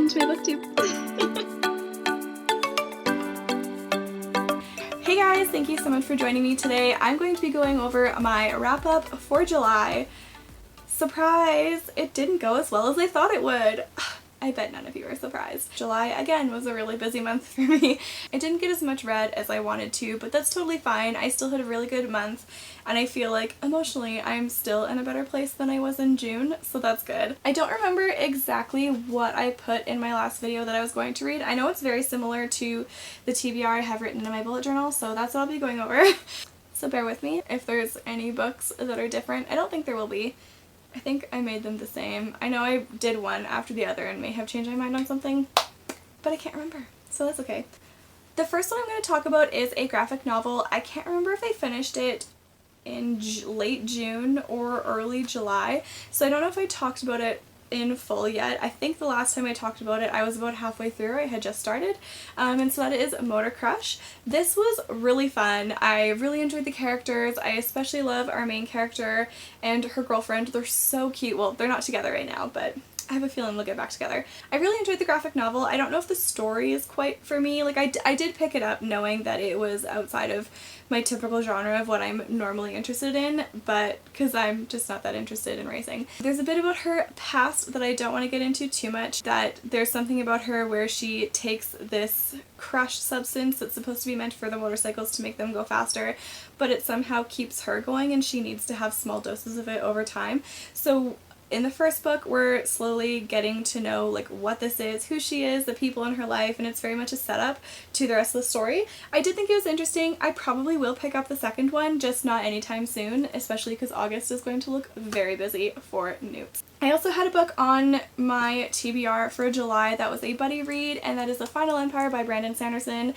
welcome to my booktube. Hey guys, thank you so much for joining me today. I'm going to be going over my wrap up for July. Surprise! It didn't go as well as I thought it would. I bet none of you are surprised. July, again, was a really busy month for me. I didn't get as much read as I wanted to, but that's totally fine. I still had a really good month, and I feel like emotionally I'm still in a better place than I was in June, so that's good. I don't remember exactly what I put in my last video that I was going to read. I know it's very similar to the TBR I have written in my bullet journal, so that's what I'll be going over. So bear with me if there's any books that are different. I don't think there will be. I think I made them the same. I know I did one after the other and may have changed my mind on something, but I can't remember, so that's okay. The first one I'm going to talk about is a graphic novel. I can't remember if I finished it in late June or early July, so I don't know if I talked about it in full yet. I think the last time I talked about it I was about halfway through. I had just started, and so that is Motor Crush. This was really fun. I really enjoyed the characters. I especially love our main character and her girlfriend. They're so cute. Well, they're not together right now, but I have a feeling they'll get back together. I really enjoyed the graphic novel. I don't know if the story is quite for me. Like I did pick it up knowing that it was outside of my typical genre of what I'm normally interested in, but because I'm just not that interested in racing. There's a bit about her past that I don't want to get into too much, that there's something about her where she takes this crush substance that's supposed to be meant for the motorcycles to make them go faster, but it somehow keeps her going and she needs to have small doses of it over time. So in the first book, we're slowly getting to know like what this is, who she is, the people in her life, and it's very much a setup to the rest of the story. I did think it was interesting. I probably will pick up the second one, just not anytime soon, especially because August is going to look very busy for Newts. I also had a book on my TBR for July that was a buddy read, and that is The Final Empire by Brandon Sanderson.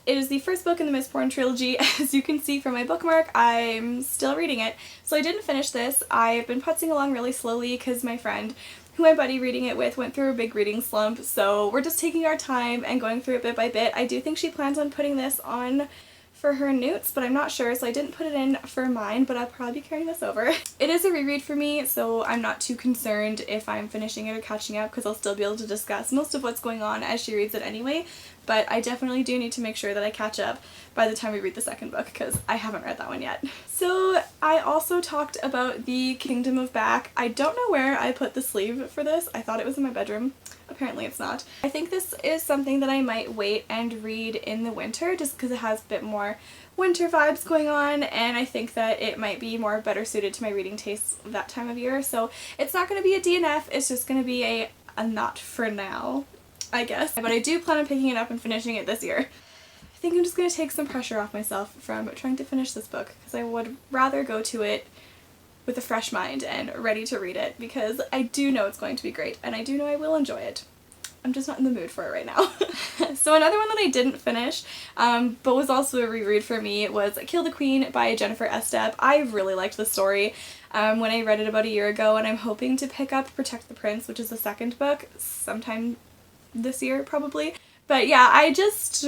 It is the first book in the Mistborn trilogy. As you can see from my bookmark, I'm still reading it. So I didn't finish this. I've been putzing along really slowly because my friend who I'm buddy reading it with went through a big reading slump, so we're just taking our time and going through it bit by bit. I do think she plans on putting this on for her Newts, but I'm not sure, so I didn't put it in for mine, but I'll probably be carrying this over. It is a reread for me, so I'm not too concerned if I'm finishing it or catching up, because I'll still be able to discuss most of what's going on as she reads it anyway, but I definitely do need to make sure that I catch up by the time we read the second book, because I haven't read that one yet. So I also talked about the Kingdom of Back. I don't know where I put the sleeve for this. I thought it was in my bedroom. Apparently it's not. I think this is something that I might wait and read in the winter just because it has a bit more winter vibes going on, and I think that it might be more better suited to my reading tastes that time of year. So it's not going to be a DNF, it's just going to be a not for now, I guess. But I do plan on picking it up and finishing it this year. I think I'm just going to take some pressure off myself from trying to finish this book because I would rather go to it with a fresh mind and ready to read it because I do know it's going to be great and I do know I will enjoy it. I'm just not in the mood for it right now. So another one that I didn't finish, but was also a reread for me, was Kill the Queen by Jennifer Estep. I really liked the story when I read it about a year ago, and I'm hoping to pick up Protect the Prince, which is the second book, sometime this year probably. But yeah, I just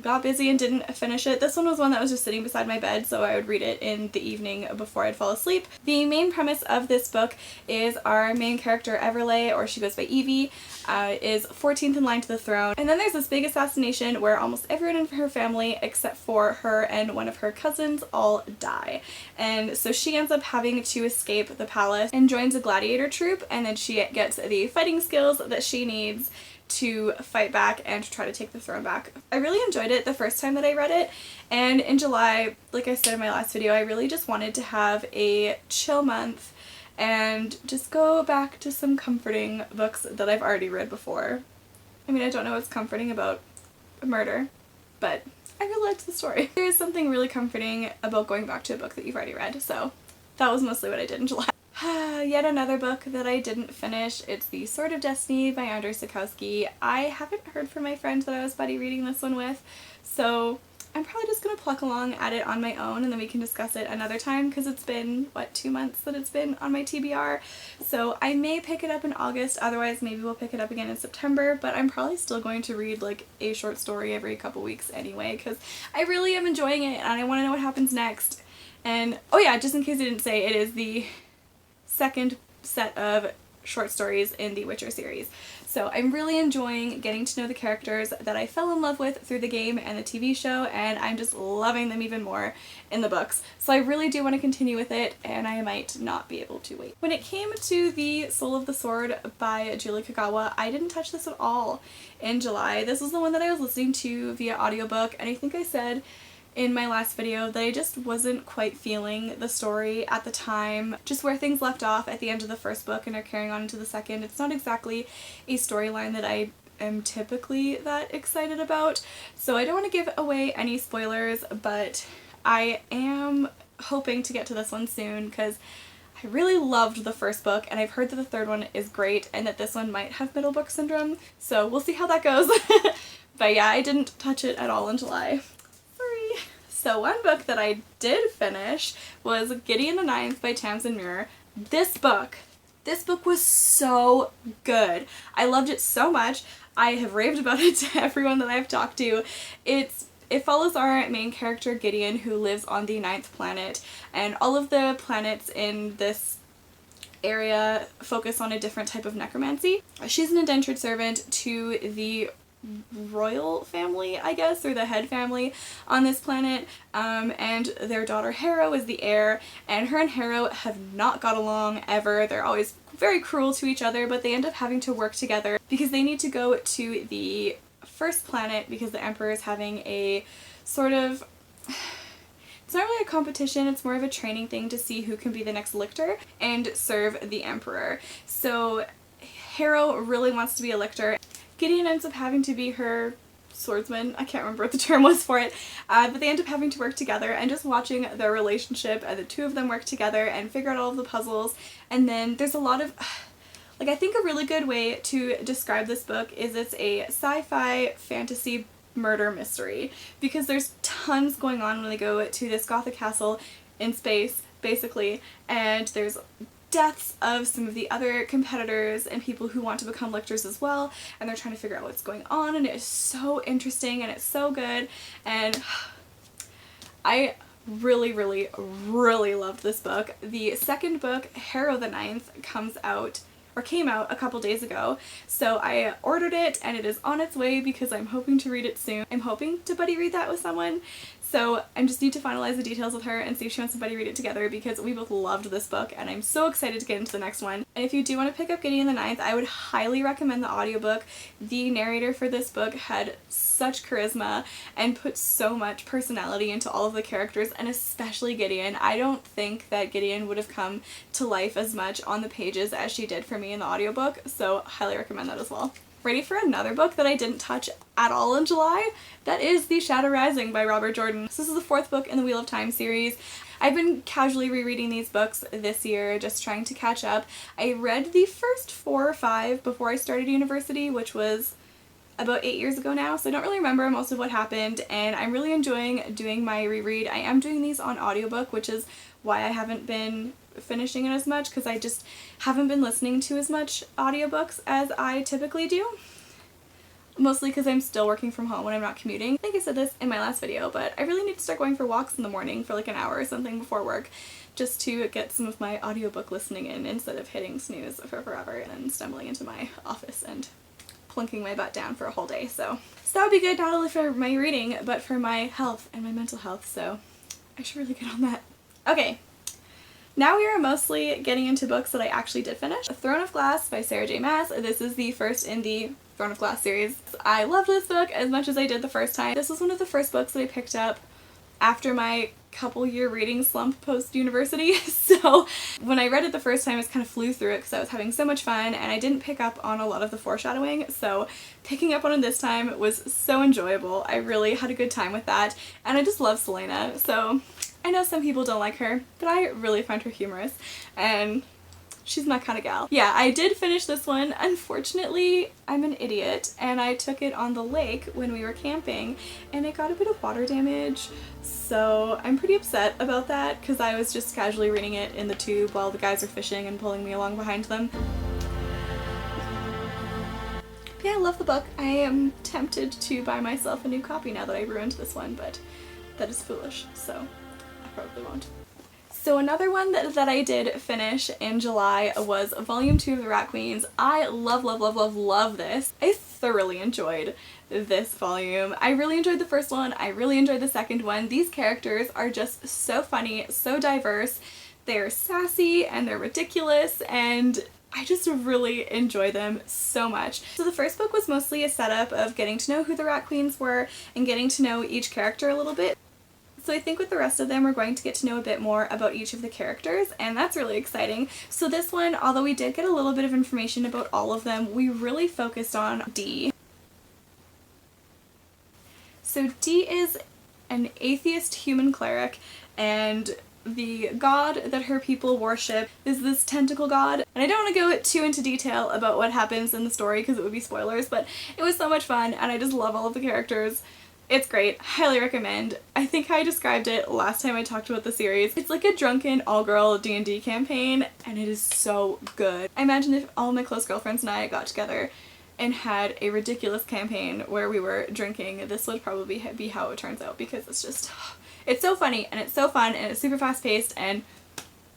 got busy and didn't finish it. This one was one that was just sitting beside my bed, so I would read it in the evening before I'd fall asleep. The main premise of this book is our main character Everleigh, or she goes by Evie, is 14th in line to the throne, and then there's this big assassination where almost everyone in her family except for her and one of her cousins all die, and so she ends up having to escape the palace and joins a gladiator troupe, and then she gets the fighting skills that she needs to fight back and to try to take the throne back. I really enjoyed it the first time that I read it, and in July, like I said in my last video, I really just wanted to have a chill month and just go back to some comforting books that I've already read before. I mean, I don't know what's comforting about murder, but I really liked the story. There is something really comforting about going back to a book that you've already read, so that was mostly what I did in July. Yet another book that I didn't finish. It's The Sword of Destiny by Andrzej Sapkowski. I haven't heard from my friend that I was buddy reading this one with, so I'm probably just going to pluck along at it on my own and then we can discuss it another time because it's been, what, 2 months that it's been on my TBR. So I may pick it up in August, otherwise maybe we'll pick it up again in September, but I'm probably still going to read like a short story every couple weeks anyway because I really am enjoying it and I want to know what happens next. And, oh yeah, just in case I didn't say, it is the second set of short stories in the Witcher series. So I'm really enjoying getting to know the characters that I fell in love with through the game and the TV show, and I'm just loving them even more in the books. So I really do want to continue with it, and I might not be able to wait. When it came to The Soul of the Sword by Julie Kagawa, I didn't touch this at all in July. This was the one that I was listening to via audiobook, and I think I said in my last video that I just wasn't quite feeling the story at the time. Just where things left off at the end of the first book and are carrying on into the second. It's not exactly a storyline that I am typically that excited about, so I don't want to give away any spoilers, but I am hoping to get to this one soon because I really loved the first book, and I've heard that the third one is great and that this one might have middle book syndrome, so we'll see how that goes. But yeah, I didn't touch it at all in July. Sorry. So one book that I did finish was Gideon the Ninth by Tamsin Muir. This book was so good. I loved it so much. I have raved about it to everyone that I've talked to. It follows our main character Gideon, who lives on the 9th planet, and all of the planets in this area focus on a different type of necromancy. She's an indentured servant to the royal family, I guess, or the head family on this planet, and their daughter Harrow is the heir, and her and Harrow have not got along ever. They're always very cruel to each other, but they end up having to work together because they need to go to the first planet because the Emperor is having a sort of, it's not really a competition, it's more of a training thing to see who can be the next lictor and serve the Emperor. So Harrow really wants to be a lictor. Gideon ends up having to be her swordsman. I can't remember what the term was for it, but they end up having to work together, and just watching their relationship and the two of them work together and figure out all of the puzzles. And then there's a lot of, like, I think a really good way to describe this book is it's a sci-fi fantasy murder mystery, because there's tons going on when they go to this Gothic castle in space, basically, and there's deaths of some of the other competitors and people who want to become lictors as well, and they're trying to figure out what's going on, and it's so interesting and it's so good, and I really, really, really loved this book. The second book, Harrow the Ninth, came out a couple days ago, so I ordered it and it is on its way because I'm hoping to read it soon. I'm hoping to buddy read that with someone, so I just need to finalize the details with her and see if she wants to buddy read it together, because we both loved this book and I'm so excited to get into the next one. And if you do want to pick up Gideon the Ninth, I would highly recommend the audiobook. The narrator for this book had such charisma and put so much personality into all of the characters, and especially Gideon. I don't think that Gideon would have come to life as much on the pages as she did for me in the audiobook, so highly recommend that as well. Ready for another book that I didn't touch at all in July? That is The Shadow Rising by Robert Jordan. This is the 4th book in the Wheel of Time series. I've been casually rereading these books this year, just trying to catch up. I read the first 4 or 5 before I started university, which was about 8 years ago now, so I don't really remember most of what happened, and I'm really enjoying doing my reread. I am doing these on audiobook, which is why I haven't been finishing it as much, because I just haven't been listening to as much audiobooks as I typically do. Mostly because I'm still working from home when I'm not commuting. I think I said this in my last video, but I really need to start going for walks in the morning for like an hour or something before work, just to get some of my audiobook listening in instead of hitting snooze for forever and then stumbling into my office and plunking my butt down for a whole day. So that would be good not only for my reading, but for my health and my mental health, so I should really get on that. Okay. Now we are mostly getting into books that I actually did finish. Throne of Glass by Sarah J. Maas. This is the first in the Throne of Glass series. I loved this book as much as I did the first time. This was one of the first books that I picked up after my couple-year reading slump post-university, so when I read it the first time I just kind of flew through it because I was having so much fun, and I didn't pick up on a lot of the foreshadowing, so picking up on it this time was so enjoyable. I really had a good time with that, and I just love Selena, so I know some people don't like her, but I really find her humorous, and she's my kind of gal. Yeah, I did finish this one. Unfortunately, I'm an idiot, and I took it on the lake when we were camping, and it got a bit of water damage, so I'm pretty upset about that because I was just casually reading it in the tube while the guys are fishing and pulling me along behind them. Yeah, I love the book. I am tempted to buy myself a new copy now that I ruined this one, but that is foolish, so I probably won't. So another one that I did finish in July was Volume 2 of The Rat Queens. I love this. I thoroughly enjoyed this volume. I really enjoyed the first one. I really enjoyed the second one. These characters are just so funny, so diverse. They're sassy and they're ridiculous, and I just really enjoy them so much. So the first book was mostly a setup of getting to know who the Rat Queens were and getting to know each character a little bit. So I think with the rest of them we're going to get to know a bit more about each of the characters, and that's really exciting. So this one, although we did get a little bit of information about all of them, we really focused on Dee. So Dee is an atheist human cleric, and the god that her people worship is this tentacle god. And I don't want to go too into detail about what happens in the story because it would be spoilers, but it was so much fun and I just love all of the characters. It's great. Highly recommend. I think I described it last time I talked about the series. It's like a drunken all-girl D&D campaign, and it is so good. I imagine if all my close girlfriends and I got together and had a ridiculous campaign where we were drinking, this would probably be how it turns out, because it's just, it's so funny and it's so fun and it's super fast-paced and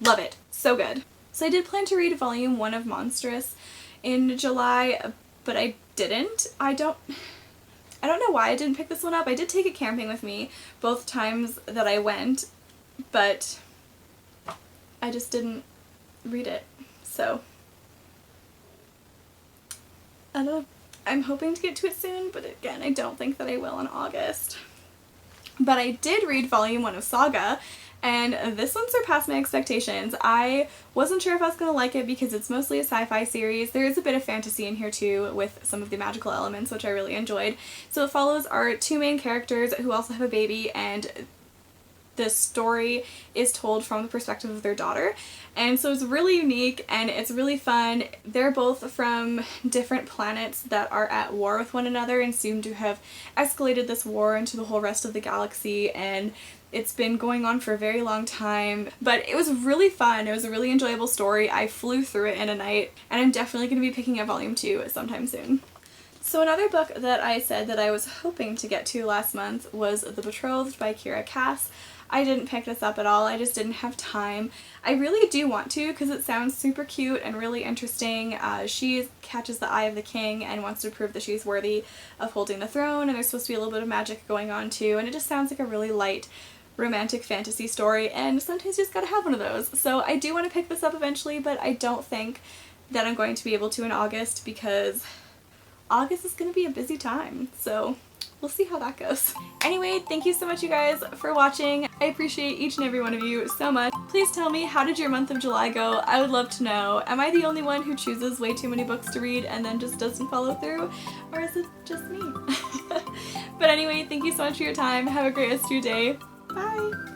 love it. So good. So I did plan to read Volume 1 of Monstrous in July, but I didn't. I don't know why I didn't pick this one up. I did take it camping with me both times that I went, but I just didn't read it. So, I don't know. I'm hoping to get to it soon, but again, I don't think that I will in August. But I did read Volume 1 of Saga, and this one surpassed my expectations. I wasn't sure if I was going to like it because it's mostly a sci-fi series. There is a bit of fantasy in here too with some of the magical elements, which I really enjoyed. So it follows our two main characters who also have a baby, and the story is told from the perspective of their daughter. And so it's really unique and it's really fun. They're both from different planets that are at war with one another and seem to have escalated this war into the whole rest of the galaxy, and it's been going on for a very long time, but it was really fun. It was a really enjoyable story. I flew through it in a night, and I'm definitely going to be picking up Volume 2 sometime soon. So another book that I said that I was hoping to get to last month was The Betrothed by Kira Cass. I didn't pick this up at all. I just didn't have time. I really do want to because it sounds super cute and really interesting. She catches the eye of the king and wants to prove that she's worthy of holding the throne, and there's supposed to be a little bit of magic going on too, and it just sounds like a really light romantic fantasy story, and sometimes you just gotta have one of those. So I do want to pick this up eventually, but I don't think that I'm going to be able to in August because August is going to be a busy time. So we'll see how that goes. Anyway, thank you so much you guys for watching. I appreciate each and every one of you so much. Please tell me, how did your month of July go? I would love to know. Am I the only one who chooses way too many books to read and then just doesn't follow through? Or is it just me? But anyway, thank you so much for your time. Have a great rest of your day. Bye!